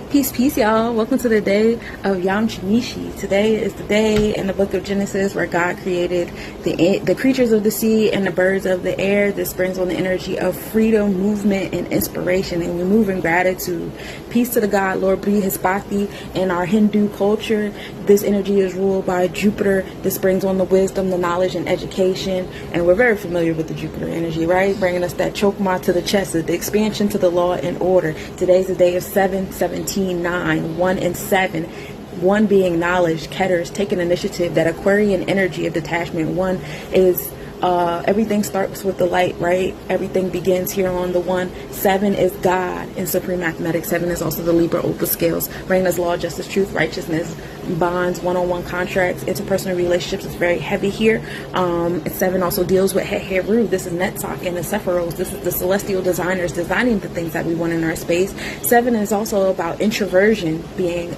Peace, peace, y'all. Welcome to the day of Yom Shinishi. Today is the day in the book of Genesis where God created the creatures of the sea and the birds of the air. This brings on the energy of freedom, movement, and inspiration, and we move in gratitude. Peace to the God, Lord Brihaspati. In our Hindu culture, this energy is ruled by Jupiter. This brings on the wisdom, the knowledge, and education, and we're very familiar with the Jupiter energy, right? Bringing us that chokma to the chest, the expansion to the law and order. Today's the day of 7/17. 9, 1 and 7, 1 being knowledge, Ketters, taking initiative, that Aquarian energy of detachment. 1 is everything starts with the light, right? Everything begins here on the 1. 7 is God in supreme mathematics. 7 is also the Libra Opal scales, bringing us law, justice, truth, righteousness, bonds, one-on-one contracts, interpersonal relationships is very heavy here. And 7 also deals with Heru. This is Netzach and the Sephiros. This is the celestial designers designing the things that we want in our space. 7 is also about introversion, being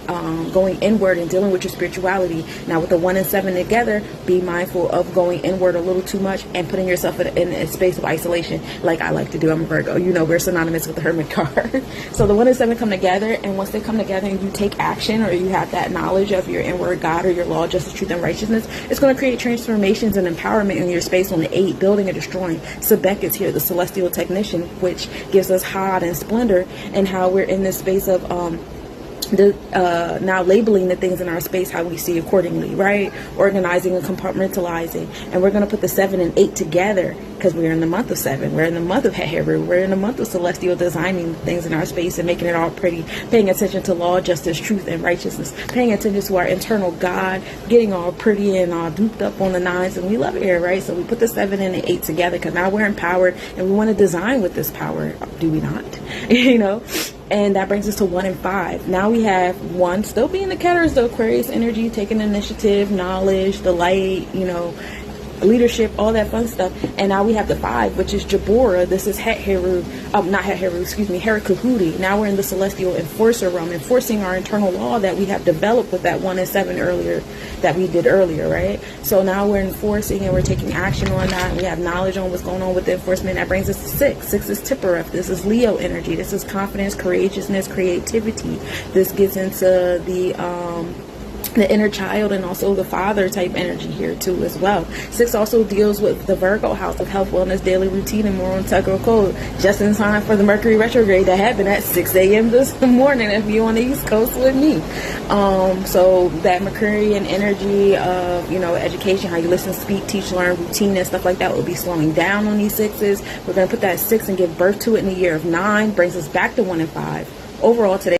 going inward and dealing with your spirituality. Now with the 1 and 7 together, be mindful of going inward a little too much and putting yourself in a space of isolation, like I like to do. I'm a Virgo. You know, we're synonymous with the Hermit card. So the 1 and 7 come together, and once they come together and you take action, or you have that knowledge of your inward God or your law, justice, truth, and righteousness, it's going to create transformations and empowerment in your space. On the 8, building and destroying, Sebek is here, the celestial technician, which gives us Had and splendor, and how we're in this space of now labeling the things in our space how we see accordingly, right? Organizing and compartmentalizing. And we're going to put the 7 and 8 together because we're in the month of 7. We're in the month of Heru. We're in the month of celestial designing things in our space and making it all pretty, paying attention to law, justice, truth, and righteousness, paying attention to our internal God, getting all pretty and all duped up on the 9s, and we love it here, right? So we put the 7 and the 8 together because now we're empowered and we want to design with this power, do we not? You know? And that brings us to 1 and 5. Now we have 1 still being the Ketters, the Aquarius energy, taking initiative, knowledge, the light, you know, leadership, all that fun stuff. And now we have the 5, which is Jabora. This is Heru, not Heru, excuse me, Herakahuti. Now we're in the celestial enforcer realm, enforcing our internal law that we have developed with that 1 and 7 earlier, that we did earlier, right? So now we're enforcing and we're taking action on that. We have knowledge on what's going on with the enforcement. That brings us to 6. 6 is Tippereth. This is Leo energy. This is confidence, courageousness, creativity. This gets into the inner child and also the father type energy here too as well. 6 also deals with the Virgo house of health, wellness, daily routine, and moral integral code, just in time for the Mercury retrograde that happened at 6 a.m. this morning if you're on the East Coast with me. So that Mercurian energy of, you know, education, how you listen, speak, teach, learn, routine, and stuff like that will be slowing down on these 6s. We're going to put that 6 and give birth to it in the year of 9, brings us back to 1 and 5. Overall today,